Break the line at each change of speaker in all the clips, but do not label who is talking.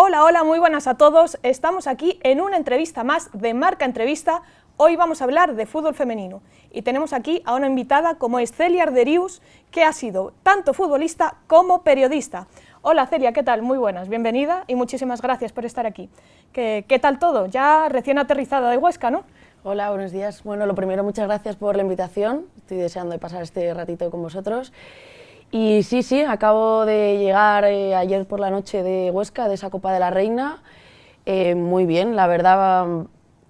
Hola, hola, muy buenas a todos. Estamos aquí en una entrevista más de Marca Entrevista. Hoy vamos a hablar de fútbol femenino y tenemos aquí a una invitada como es Celia Arderius, que ha sido tanto futbolista como periodista. Hola Celia, ¿qué tal? Muy buenas, bienvenida y muchísimas gracias por estar aquí. ¿Qué tal todo? Ya recién aterrizada de Huesca, ¿no?
Hola, buenos días. Bueno, lo primero, muchas gracias por la invitación. Estoy deseando de pasar este ratito con vosotros. Y sí, acabo de llegar ayer por la noche de Huesca, de esa Copa de la Reina. Muy bien, la verdad,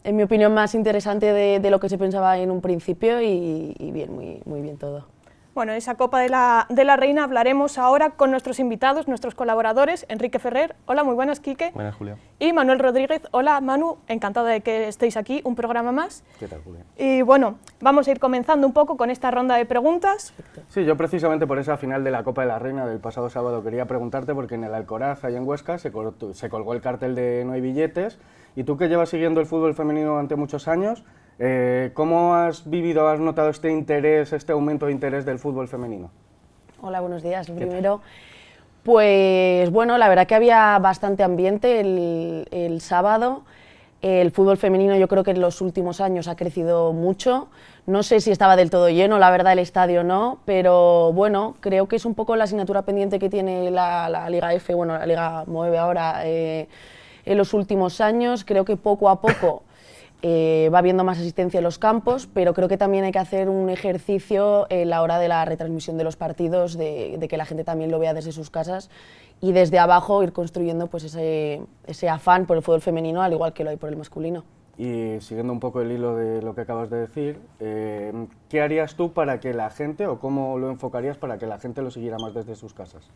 en mi opinión, más interesante de lo que se pensaba en un principio y bien, muy bien todo.
Bueno, esa Copa de la Reina hablaremos ahora con nuestros invitados, nuestros colaboradores, Enrique Ferrer. Hola, muy buenas, Quique.
Buenas, Julia.
Y Manuel Rodríguez. Hola, Manu, encantada de que estéis aquí, un programa más.
¿Qué tal, Julia?
Y bueno, vamos a ir comenzando un poco con esta ronda de preguntas.
Sí, yo precisamente por esa final de la Copa de la Reina del pasado sábado quería preguntarte, porque en el Alcoraz, allá en Huesca, se colgó el cartel de no hay billetes, y tú que llevas siguiendo el fútbol femenino durante muchos años, ¿cómo has vivido, has notado este interés, este aumento de interés del fútbol femenino?
Hola, buenos días. Lo primero, pues bueno, la verdad que había bastante ambiente el sábado. El fútbol femenino yo creo que en los últimos años ha crecido mucho. No sé si estaba del todo lleno, la verdad el estadio no, pero bueno, creo que es un poco la asignatura pendiente que tiene la Liga F, bueno, la Liga Move ahora en los últimos años. Creo que poco a poco va habiendo más asistencia en los campos, pero creo que también hay que hacer un ejercicio en la hora de la retransmisión de los partidos, de que la gente también lo vea desde sus casas y desde abajo ir construyendo pues ese afán por el fútbol femenino, al igual que lo hay por el masculino.
Y siguiendo un poco el hilo de lo que acabas de decir, ¿qué harías tú para que la gente, o cómo lo enfocarías para que la gente lo siguiera más desde sus casas?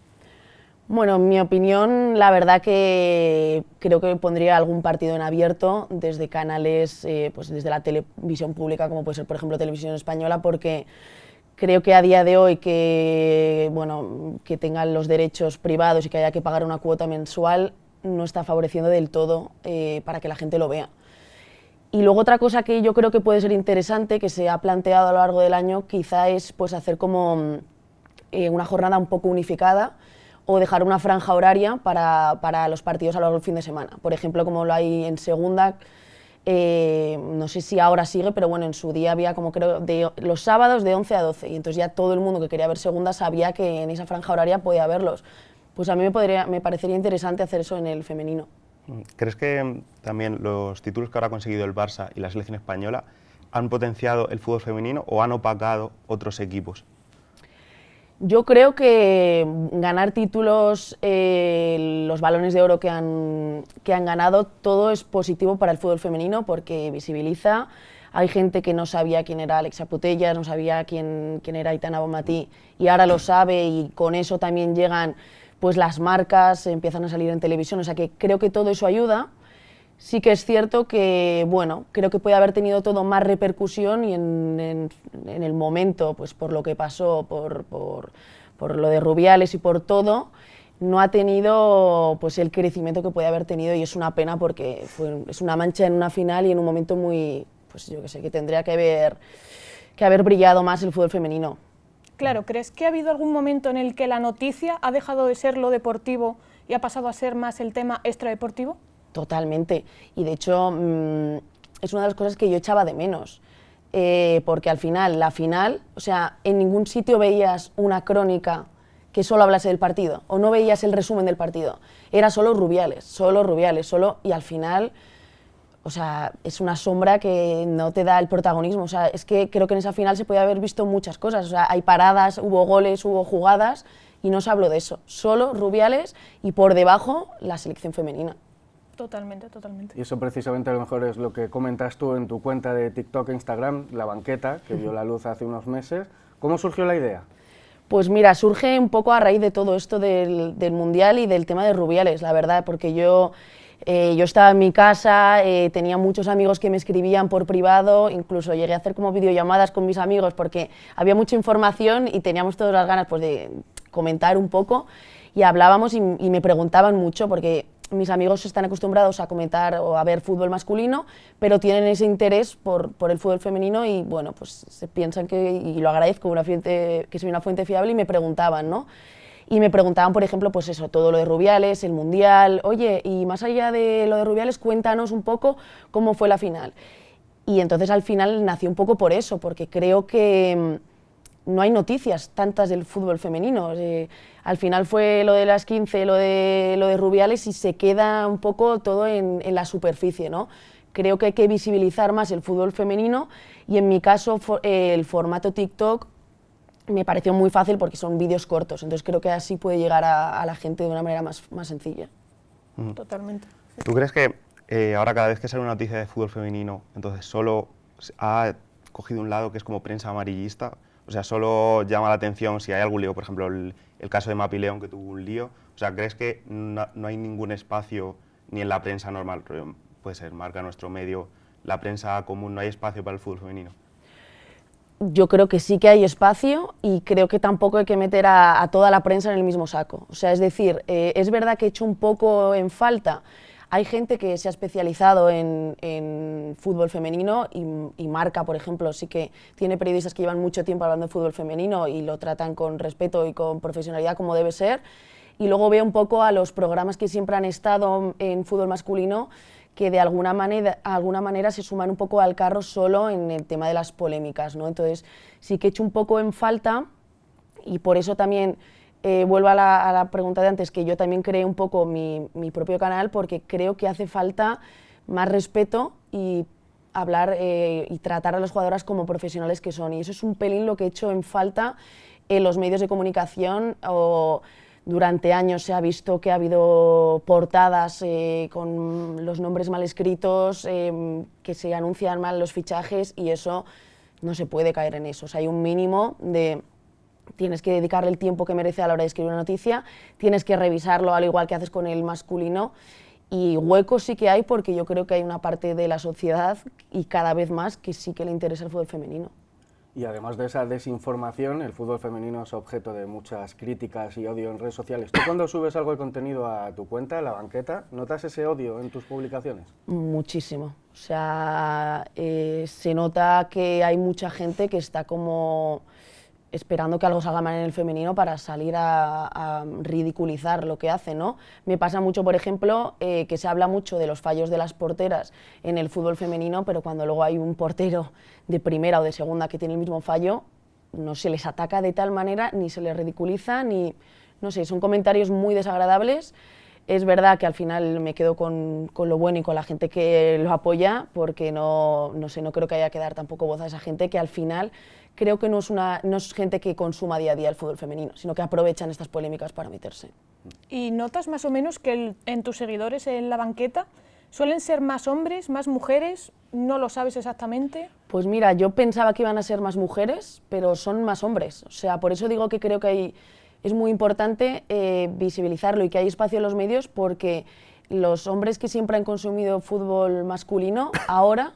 Bueno, en mi opinión, la verdad que creo que pondría algún partido en abierto desde canales, pues desde la televisión pública, como puede ser, por ejemplo, Televisión Española, porque creo que a día de hoy que tengan los derechos privados y que haya que pagar una cuota mensual no está favoreciendo del todo para que la gente lo vea. Y luego otra cosa que yo creo que puede ser interesante, que se ha planteado a lo largo del año, quizá es pues hacer como una jornada un poco unificada, o dejar una franja horaria para los partidos a lo largo del fin de semana. Por ejemplo, como lo hay en segunda, no sé si ahora sigue, pero bueno, en su día había como creo los sábados de 11 a 12, y entonces ya todo el mundo que quería ver segunda sabía que en esa franja horaria podía verlos. Pues a mí me parecería interesante hacer eso en el femenino.
¿Crees que también los títulos que ahora ha conseguido el Barça y la selección española han potenciado el fútbol femenino o han opacado otros equipos?
Yo creo que ganar títulos, los balones de oro que han ganado, todo es positivo para el fútbol femenino porque visibiliza. Hay gente que no sabía quién era Alexia Putellas, no sabía quién era Aitana Bonmatí, y ahora lo sabe, y con eso también llegan pues las marcas, empiezan a salir en televisión, o sea que creo que todo eso ayuda. Sí que es cierto que, bueno, creo que puede haber tenido todo más repercusión y en el momento, pues por lo que pasó, por lo de Rubiales y por todo, no ha tenido pues el crecimiento que puede haber tenido, y es una pena porque es una mancha en una final y en un momento muy, pues yo qué sé, que tendría que haber brillado más el fútbol femenino.
Claro, ¿crees que ha habido algún momento en el que la noticia ha dejado de ser lo deportivo y ha pasado a ser más el tema extradeportivo?
Totalmente, y de hecho es una de las cosas que yo echaba de menos, porque al final, la final, o sea, en ningún sitio veías una crónica que solo hablase del partido, o no veías el resumen del partido, era solo Rubiales, y al final, o sea, es una sombra que no te da el protagonismo. O sea, es que creo que en esa final se podía haber visto muchas cosas, o sea, hay paradas, hubo goles, hubo jugadas, y no se habló de eso, solo Rubiales y por debajo la selección femenina.
Totalmente, totalmente.
Y eso precisamente a lo mejor es lo que comentas tú en tu cuenta de TikTok e Instagram, La Banqueta, que vio la luz hace unos meses. ¿Cómo surgió la idea?
Pues mira, surge un poco a raíz de todo esto del Mundial y del tema de Rubiales, la verdad, porque yo estaba en mi casa, tenía muchos amigos que me escribían por privado, incluso llegué a hacer como videollamadas con mis amigos porque había mucha información y teníamos todas las ganas pues, de comentar un poco, y hablábamos y me preguntaban mucho porque mis amigos están acostumbrados a comentar o a ver fútbol masculino, pero tienen ese interés por el fútbol femenino y bueno, pues se piensan que, y lo agradezco, que soy una fuente fiable, y me preguntaban, ¿no? y me preguntaban, por ejemplo, pues eso, todo lo de Rubiales, el Mundial, oye, y más allá de lo de Rubiales, cuéntanos un poco cómo fue la final. Y entonces al final nació un poco por eso, porque creo que no hay noticias tantas del fútbol femenino. Al final fue lo de las 15, lo de Rubiales, y se queda un poco todo en la superficie, ¿no? Creo que hay que visibilizar más el fútbol femenino, y en mi caso el formato TikTok me pareció muy fácil porque son vídeos cortos, entonces creo que así puede llegar a la gente de una manera más sencilla.
Totalmente.
¿Tú crees que ahora cada vez que sale una noticia de fútbol femenino, entonces solo ha cogido un lado que es como prensa amarillista? O sea, solo llama la atención si hay algún lío, por ejemplo, el caso de Mapi León, que tuvo un lío. O sea, ¿crees que no hay ningún espacio ni en la prensa normal, puede ser Marca, Nuestro Medio, la prensa común, no hay espacio para el fútbol femenino?
Yo creo que sí que hay espacio, y creo que tampoco hay que meter a toda la prensa en el mismo saco. O sea, es decir, es verdad que he hecho un poco en falta. Hay gente que se ha especializado en fútbol femenino, y Marca, por ejemplo, sí que tiene periodistas que llevan mucho tiempo hablando de fútbol femenino y lo tratan con respeto y con profesionalidad como debe ser. Y luego veo un poco a los programas que siempre han estado en fútbol masculino, que de alguna manera se suman un poco al carro solo en el tema de las polémicas, ¿no? Entonces sí que he hecho un poco en falta, y por eso también vuelvo a la pregunta de antes, que yo también creé un poco mi propio canal, porque creo que hace falta más respeto y hablar y tratar a las jugadoras como profesionales que son, y eso es un pelín lo que he hecho en falta en los medios de comunicación. Durante años se ha visto que ha habido portadas con los nombres mal escritos, que se anuncian mal los fichajes, y eso no se puede caer en eso. O sea, hay un mínimo de... Tienes que dedicarle el tiempo que merece a la hora de escribir una noticia, tienes que revisarlo al igual que haces con el masculino, y huecos sí que hay, porque yo creo que hay una parte de la sociedad, y cada vez más, que sí que le interesa el fútbol femenino.
Y además de esa desinformación, el fútbol femenino es objeto de muchas críticas y odio en redes sociales. ¿Tú cuando subes algo de contenido a tu cuenta, a La Banqueta, notas ese odio en tus publicaciones?
Muchísimo. O sea, se nota que hay mucha gente que está como esperando que algo salga mal en el femenino para salir a ridiculizar lo que hace, ¿no? Me pasa mucho, por ejemplo, que se habla mucho de los fallos de las porteras en el fútbol femenino, pero cuando luego hay un portero de primera o de segunda que tiene el mismo fallo, no se les ataca de tal manera, ni se les ridiculiza, ni... No sé, son comentarios muy desagradables. Es verdad que al final me quedo con lo bueno y con la gente que lo apoya, porque no creo que haya que dar tampoco voz a esa gente que al final creo que no es gente que consuma día a día el fútbol femenino, sino que aprovechan estas polémicas para meterse.
¿Y notas más o menos que en tus seguidores en La Banqueta suelen ser más hombres, más mujeres? ¿No lo sabes exactamente?
Pues mira, yo pensaba que iban a ser más mujeres, pero son más hombres. O sea, por eso digo que creo que es muy importante visibilizarlo y que hay espacio en los medios, porque los hombres que siempre han consumido fútbol masculino ahora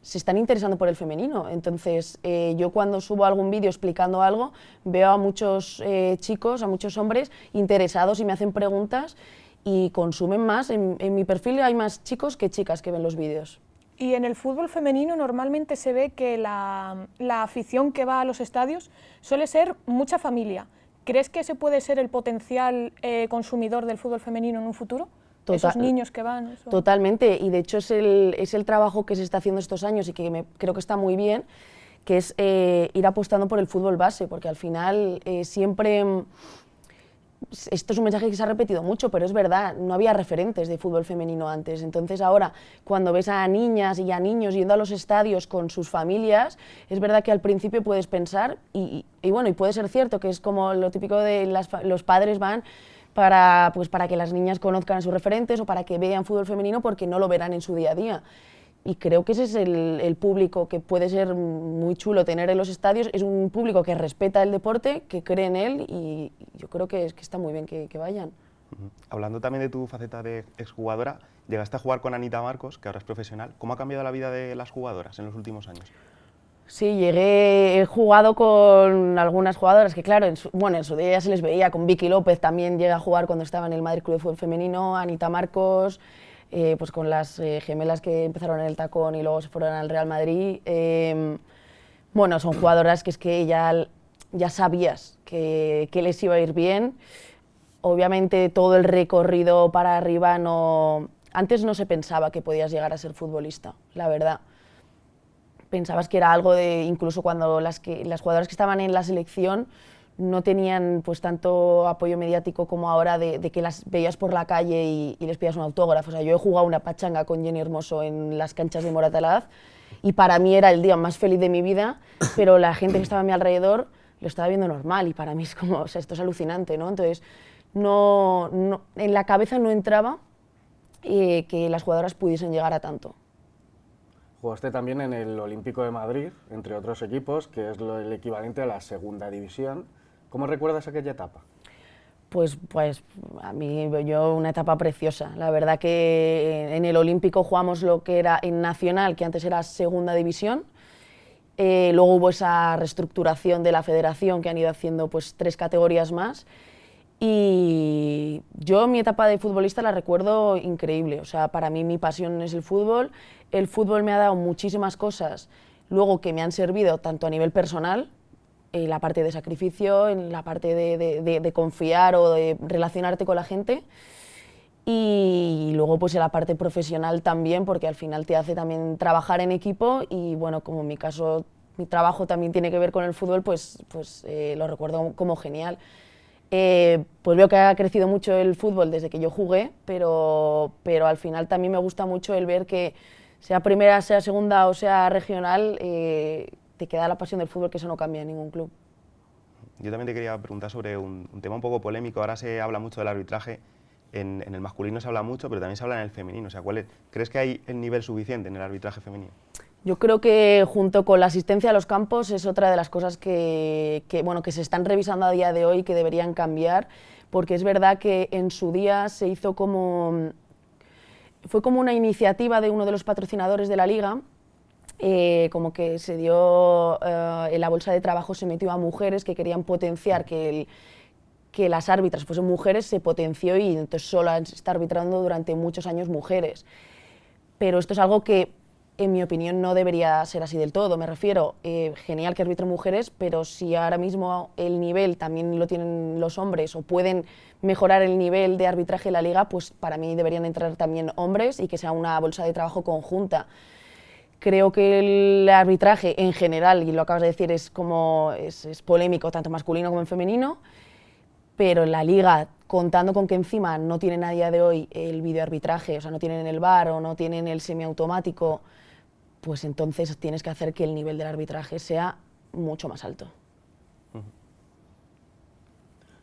se están interesando por el femenino. Entonces, yo cuando subo algún vídeo explicando algo, veo a muchos chicos, a muchos hombres interesados y me hacen preguntas y consumen más. En mi perfil hay más chicos que chicas que ven los vídeos.
Y en el fútbol femenino normalmente se ve que la afición que va a los estadios suele ser mucha familia. ¿Crees que ese puede ser el potencial consumidor del fútbol femenino en un futuro? Esos niños que van. Eso.
Totalmente, y de hecho es el trabajo que se está haciendo estos años y que creo que está muy bien, que es ir apostando por el fútbol base, porque al final siempre... Esto es un mensaje que se ha repetido mucho, pero es verdad, no había referentes de fútbol femenino antes. Entonces ahora, cuando ves a niñas y a niños yendo a los estadios con sus familias, es verdad que al principio puedes pensar, y bueno, y puede ser cierto, que es como lo típico de los padres van para que las niñas conozcan a sus referentes o para que vean fútbol femenino, porque no lo verán en su día a día. Y creo que ese es el público que puede ser muy chulo tener en los estadios. Es un público que respeta el deporte, que cree en él, y yo creo que está muy bien que vayan.
Hablando también de tu faceta de exjugadora, llegaste a jugar con Anita Marcos, que ahora es profesional. ¿Cómo ha cambiado la vida de las jugadoras en los últimos años?
Sí, he jugado con algunas jugadoras que, claro, en su día ya se les veía. Con Vicky López también llegué a jugar cuando estaba en el Madrid Club de Fútbol Femenino, Anita Marcos, pues con las gemelas que empezaron en el Tacón y luego se fueron al Real Madrid. Bueno, son jugadoras que es que ya ya sabías que les iba a ir bien. Obviamente todo el recorrido para arriba antes no se pensaba que podías llegar a ser futbolista, la verdad. Pensabas que era algo de, incluso cuando las jugadoras que estaban en la selección no tenían pues tanto apoyo mediático como ahora de que las veías por la calle y les pedías un autógrafo. O sea, yo he jugado una pachanga con Jenny Hermoso en las canchas de Moratalaz y para mí era el día más feliz de mi vida, pero la gente que estaba a mi alrededor lo estaba viendo normal y para mí es como, o sea, esto es alucinante, ¿no? Entonces, en la cabeza no entraba que las jugadoras pudiesen llegar a tanto.
Jugaste también en el Olímpico de Madrid, entre otros equipos, que es el equivalente a la segunda división. ¿Cómo recuerdas aquella etapa?
Pues a mí, una etapa preciosa. La verdad que en el Olímpico jugamos lo que era en Nacional, que antes era segunda división. Luego hubo esa reestructuración de la federación que han ido haciendo pues 3 categorías más. Y yo mi etapa de futbolista la recuerdo increíble. O sea, para mí mi pasión es el fútbol. El fútbol me ha dado muchísimas cosas luego que me han servido tanto a nivel personal, en la parte de sacrificio, en la parte de confiar o de relacionarte con la gente, y luego pues en la parte profesional también, porque al final te hace también trabajar en equipo y bueno, como en mi caso mi trabajo también tiene que ver con el fútbol, pues lo recuerdo como genial. Pues veo que ha crecido mucho el fútbol desde que yo jugué, pero al final también me gusta mucho el ver que sea primera, sea segunda o sea regional, te queda la pasión del fútbol, que eso no cambia en ningún club.
Yo también te quería preguntar sobre un tema un poco polémico. Ahora se habla mucho del arbitraje, en el masculino se habla mucho, pero también se habla en el femenino. O sea, ¿crees que hay el nivel suficiente en el arbitraje femenino?
Yo creo que junto con la asistencia a los campos es otra de las cosas que se están revisando a día de hoy y que deberían cambiar, porque es verdad que en su día se hizo fue como una iniciativa de uno de los patrocinadores de la liga, como que se dio, en la bolsa de trabajo se metió a mujeres que querían potenciar que las árbitras fuesen mujeres, se potenció y entonces solo está arbitrando durante muchos años mujeres. Pero esto es algo que, en mi opinión, no debería ser así del todo. Me refiero, genial que arbitren mujeres, pero si ahora mismo el nivel también lo tienen los hombres o pueden mejorar el nivel de arbitraje de la liga, pues para mí deberían entrar también hombres y que sea una bolsa de trabajo conjunta. Creo que el arbitraje en general, y lo acabas de decir, es polémico tanto masculino como en femenino, pero en la liga, contando con que encima no tienen a día de hoy el videoarbitraje, o sea, no tienen el VAR o no tienen el semiautomático, pues entonces tienes que hacer que el nivel del arbitraje sea mucho más alto.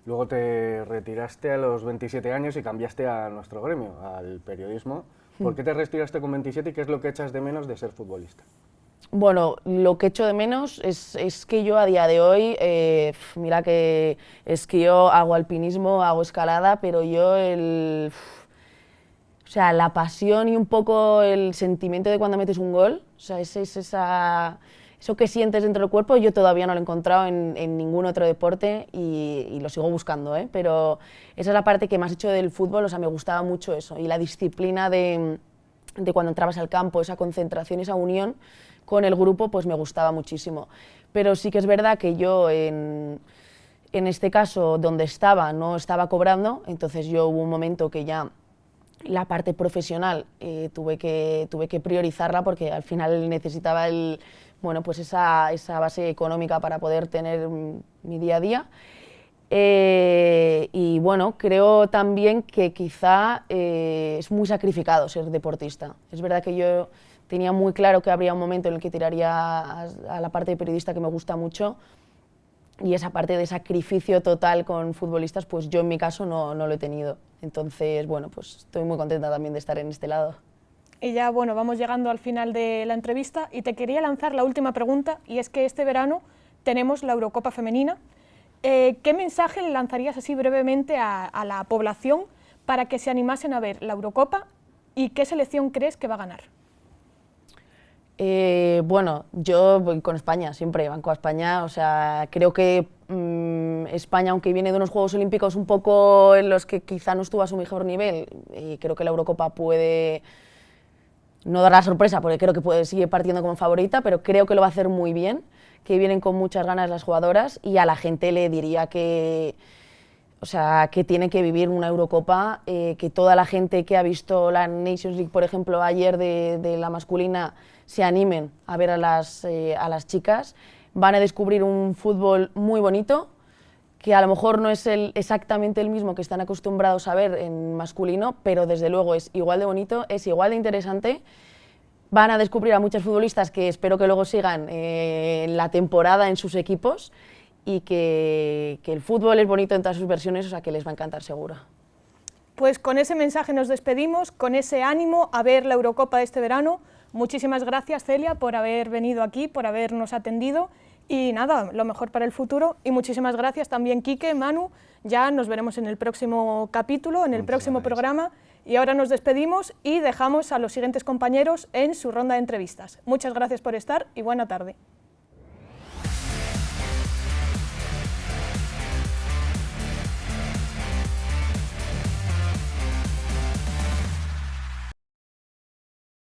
Luego te retiraste a los 27 años y cambiaste a nuestro gremio, al periodismo. ¿Por qué te retiraste con 27 y qué es lo que echas de menos de ser futbolista?
Bueno, lo que echo de menos es que yo a día de hoy, mira que esquío, hago alpinismo, hago escalada, pero yo o sea, la pasión y un poco el sentimiento de cuando metes un gol, o sea, eso que sientes dentro del cuerpo, yo todavía no lo he encontrado en ningún otro deporte y lo sigo buscando, pero esa es la parte que más he hecho del fútbol, o sea, me gustaba mucho eso, y la disciplina de cuando entrabas al campo, esa concentración, esa unión con el grupo, pues me gustaba muchísimo. Pero sí que es verdad que yo en este caso, donde estaba, no estaba cobrando, entonces yo hubo un momento que ya la parte profesional tuve que priorizarla porque al final necesitaba pues esa base económica para poder tener mi día a día. Y bueno, creo también que quizá es muy sacrificado ser deportista. Es verdad que yo tenía muy claro que habría un momento en el que tiraría a la parte de periodista, que me gusta mucho, y esa parte de sacrificio total con futbolistas, pues yo en mi caso no lo he tenido. Entonces, bueno, pues estoy muy contenta también de estar en este lado.
Y ya, bueno, vamos llegando al final de la entrevista y te quería lanzar la última pregunta, y es que este verano tenemos la Eurocopa femenina. ¿Qué mensaje le lanzarías así brevemente a la población para que se animasen a ver la Eurocopa y qué selección crees que va a ganar?
Bueno, yo voy con España, siempre banco a España, o sea, creo que España, aunque viene de unos Juegos Olímpicos un poco en los que quizá no estuvo a su mejor nivel, y creo que la Eurocopa puede no dar la sorpresa, porque creo que sigue partiendo como favorita, pero creo que lo va a hacer muy bien. que vienen con muchas ganas las jugadoras, y a la gente le diría que, o sea, que tiene que vivir una Eurocopa, que toda la gente que ha visto la Nations League, por ejemplo, ayer de la masculina, se animen a ver a las chicas. Van a descubrir un fútbol muy bonito, que a lo mejor no es exactamente el mismo que están acostumbrados a ver en masculino, pero desde luego es igual de bonito, es igual de interesante. Van a descubrir a muchas futbolistas que espero que luego sigan en la temporada en sus equipos, y que el fútbol es bonito en todas sus versiones, o sea que les va a encantar seguro.
Pues con ese mensaje nos despedimos, con ese ánimo a ver la Eurocopa de este verano. Muchísimas gracias, Celia, por haber venido aquí, por habernos atendido, y nada, lo mejor para el futuro. Y muchísimas gracias también, Quique, Manu, ya nos veremos en el próximo capítulo, en el próximo programa, y ahora nos despedimos y dejamos a los siguientes compañeros en su ronda de entrevistas. Muchas gracias por estar y buena tarde.